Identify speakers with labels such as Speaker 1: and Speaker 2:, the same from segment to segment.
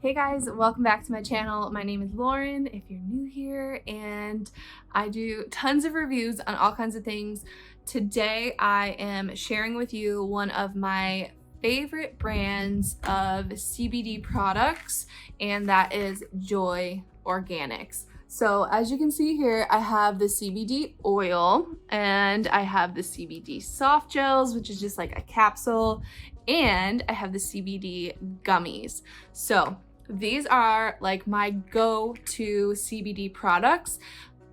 Speaker 1: Hey guys, welcome back to my channel. My name is Lauren if you're new here, and I do tons of reviews on all kinds of things. Today I am sharing with you one of my favorite brands of CBD products, and that is Joy Organics. So as you can see here, I have the CBD oil and I have the CBD Softgels, which is just like a capsule, and I have the CBD Gummies. So these are like my go-to CBD products.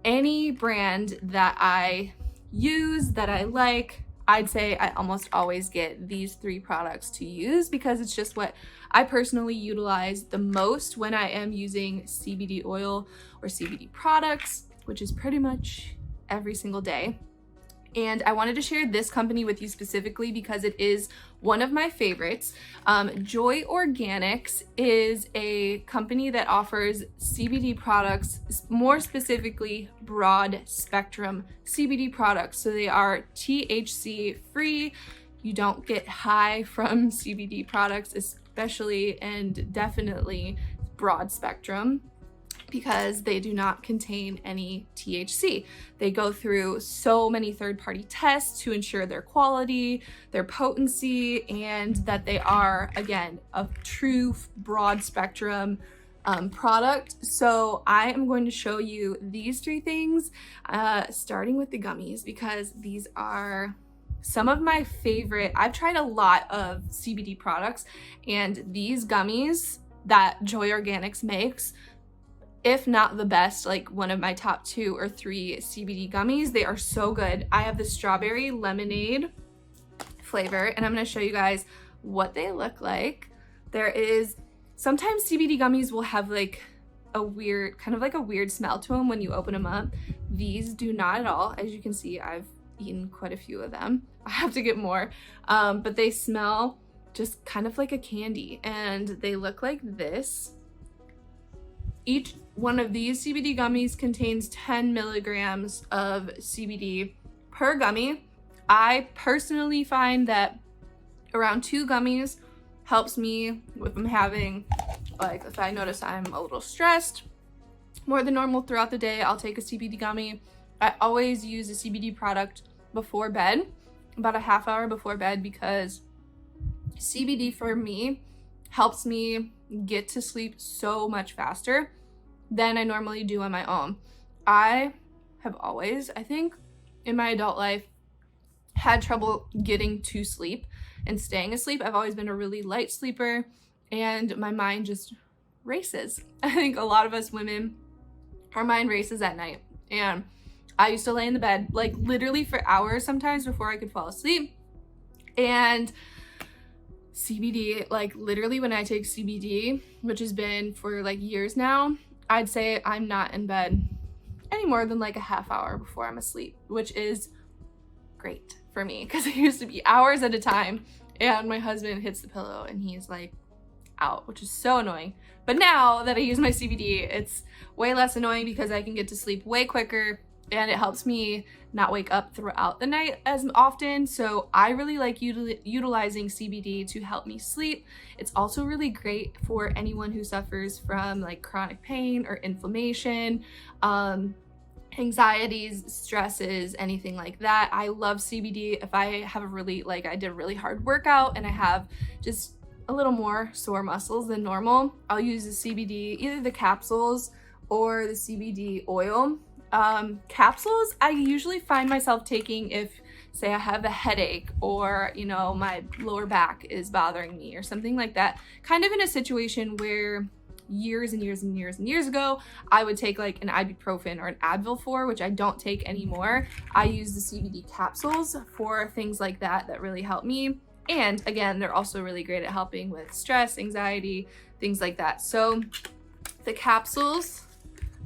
Speaker 1: Any brand that I use, that I like, I'd say I almost always get these three products to use because it's just what I personally utilize the most when I am using CBD oil or CBD products, which is pretty much every single day. And I wanted to share this company with you specifically because it is one of my favorites. Joy Organics is a company that offers CBD products, more specifically broad spectrum CBD products. So they are THC free. You don't get high from CBD products, especially and definitely broad spectrum, because they do not contain any THC. They go through so many third-party tests to ensure their quality, their potency, and that they are, again, a true broad spectrum product. So I am going to show you these three things, starting with the gummies, because these are some of my favorite. I've tried a lot of CBD products, and these gummies that Joy Organics makes, if not the best, like one of my top 2 or 3 CBD gummies. They are so good. I have the strawberry lemonade flavor, and I'm going to show you guys what they look like. Sometimes CBD gummies will have like a weird, kind of like a weird smell to them when you open them up. These do not at all. As you can see, I've eaten quite a few of them. I have to get more, but they smell just kind of like a candy, and they look like this. Each one of these CBD gummies contains 10 milligrams of CBD per gummy. I personally find that around 2 gummies helps me with them having, like, if I notice I'm a little stressed more than normal throughout the day, I'll take a CBD gummy. I always use a CBD product before bed, about a half hour before bed, because CBD for me helps me get to sleep so much faster than I normally do on my own. I have always, I think, in my adult life, had trouble getting to sleep and staying asleep. I've always been a really light sleeper, and my mind just races. I think a lot of us women, our mind races at night. And I used to lay in the bed, like literally for hours sometimes before I could fall asleep. And CBD, like literally when I take CBD, which has been for like years now, I'd say I'm not in bed any more than like a half hour before I'm asleep, which is great for me because it used to be hours at a time, and my husband hits the pillow and he's like out, which is so annoying. But now that I use my CBD, it's way less annoying because I can get to sleep way quicker, and it helps me not wake up throughout the night as often. So I really like utilizing CBD to help me sleep. It's also really great for anyone who suffers from like chronic pain or inflammation, anxieties, stresses, anything like that. I love CBD. If I have I did a really hard workout and I have just a little more sore muscles than normal, I'll use the CBD, either the capsules or the CBD oil. Capsules I usually find myself taking if, say, I have a headache, or you know, my lower back is bothering me or something like that, kind of in a situation where years and years and years and years ago I would take like an ibuprofen or an Advil for, which I don't take anymore. I use the CBD capsules for things like that really help me. And again, they're also really great at helping with stress, anxiety, things like that. So the capsules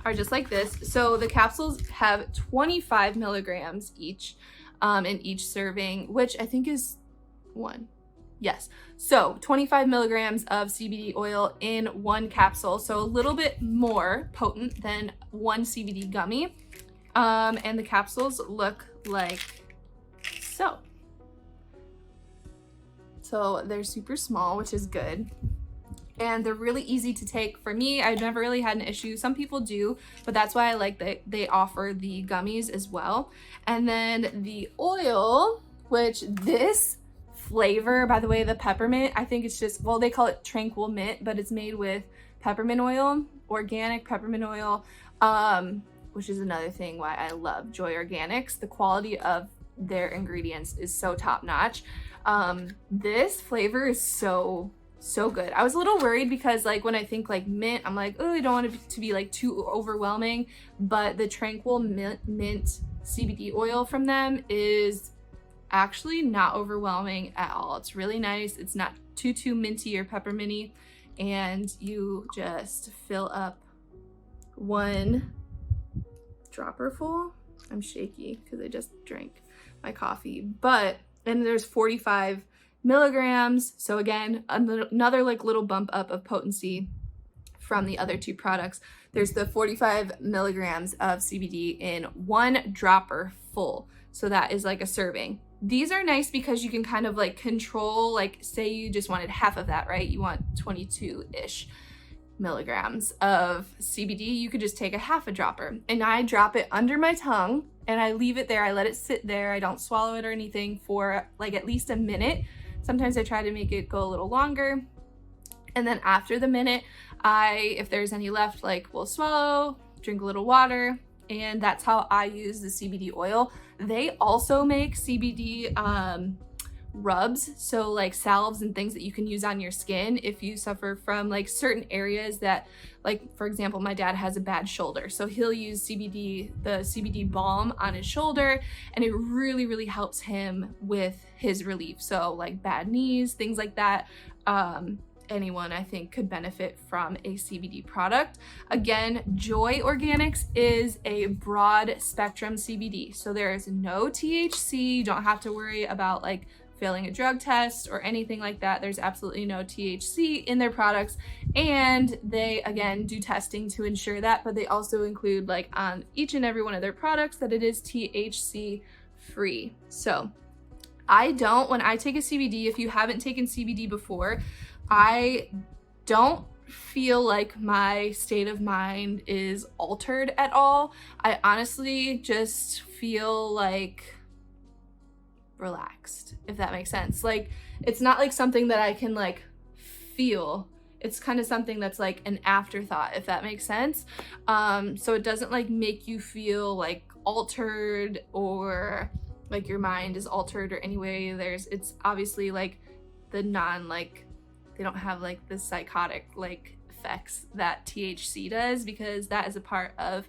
Speaker 1: are just like this. So the capsules have 25 milligrams each in each serving, which I think is one. Yes. So 25 milligrams of CBD oil in one capsule. So a little bit more potent than one CBD gummy. And the capsules look like so. So they're super small, which is good. and they're really easy to take. For me, I've never really had an issue. Some people do, but that's why I like that they offer the gummies as well. And then the oil, which this flavor, by the way, the peppermint, I think it's just, well, they call it tranquil mint, but it's made with peppermint oil, organic peppermint oil, which is another thing why I love Joy Organics. The quality of their ingredients is so top notch. This flavor is so good. I was a little worried because like when I think like mint, I'm like, oh, I don't want it to be like too overwhelming, but the tranquil mint CBD oil from them is actually not overwhelming at all. It's really nice. It's not too minty or pepperminty, and you just fill up one dropper full. I'm shaky because I just drank my coffee, and there's 45 milligrams. So again, another like little bump up of potency from the other two products. There's the 45 milligrams of CBD in one dropper full. So that is like a serving. These are nice because you can kind of like control, like say you just wanted half of that, right? You want 22-ish milligrams of CBD. You could just take a half a dropper, and I drop it under my tongue and I leave it there. I let it sit there. I don't swallow it or anything for like at least a minute. Sometimes I try to make it go a little longer. And then after the minute, if there's any left, like we'll swallow, drink a little water, and that's how I use the CBD oil. They also make CBD rubs, so like salves and things that you can use on your skin if you suffer from like certain areas that, like for example, my dad has a bad shoulder, so he'll use the CBD balm on his shoulder, and it really helps him with his relief. So like bad knees, things like that. Anyone I think could benefit from a CBD product. Again, Joy Organics is a broad spectrum CBD, so there is no THC. You don't have to worry about like failing a drug test or anything like that. There's absolutely no THC in their products, and they again do testing to ensure that, but they also include like on each and every one of their products that it is THC free. So when I take a CBD, if you haven't taken CBD before, I don't feel like my state of mind is altered at all. I honestly just feel like relaxed, if that makes sense. Like it's not like something that I can like feel. It's kind of something that's like an afterthought, if that makes sense. So it doesn't like make you feel like altered or like your mind is altered or any way. It's obviously like the they don't have like the psychotic like effects that THC does, because that is a part of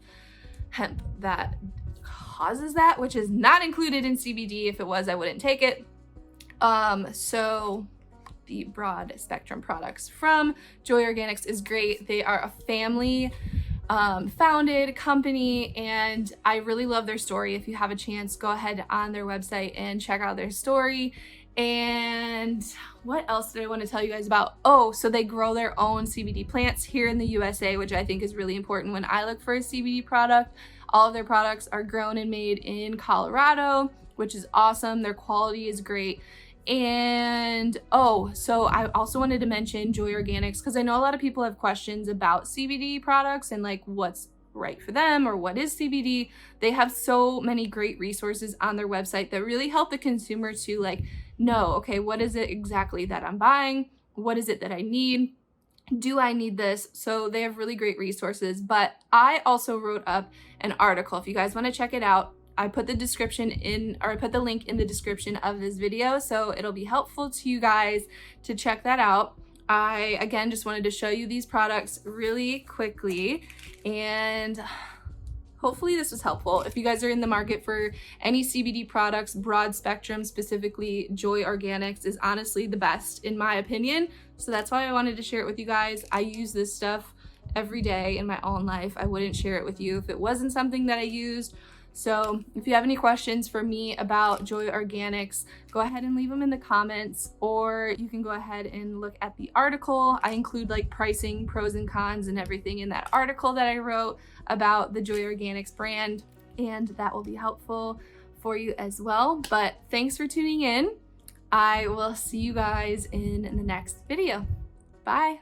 Speaker 1: hemp that causes that, which is not included in CBD. If it was, I wouldn't take it. So the broad spectrum products from Joy Organics is great. They are a family founded company, and I really love their story. If you have a chance, go ahead on their website and check out their story. And what else did I want to tell you guys about? Oh, so they grow their own CBD plants here in the USA, which I think is really important. When I look for a CBD product, all of their products are grown and made in Colorado, which is awesome. Their quality is great. And so I also wanted to mention Joy Organics, because I know a lot of people have questions about CBD products and like what's right for them or what is CBD. They have so many great resources on their website that really help the consumer to like know, okay, what is it exactly that I'm buying? What is it that I need? Do I need this? So they have really great resources. But I also wrote up an article. If you guys want to check it out, I put the link in the description of this video, so it'll be helpful to you guys to check that out. I again just wanted to show you these products really quickly, and hopefully this was helpful. If you guys are in the market for any CBD products, broad spectrum, specifically Joy Organics is honestly the best in my opinion. So that's why I wanted to share it with you guys. I use this stuff every day in my own life. I wouldn't share it with you if it wasn't something that I used. So if you have any questions for me about Joy Organics, go ahead and leave them in the comments, or you can go ahead and look at the article. I include like pricing, pros and cons, and everything in that article that I wrote about the Joy Organics brand, and that will be helpful for you as well. But thanks for tuning in. I will see you guys in the next video. Bye.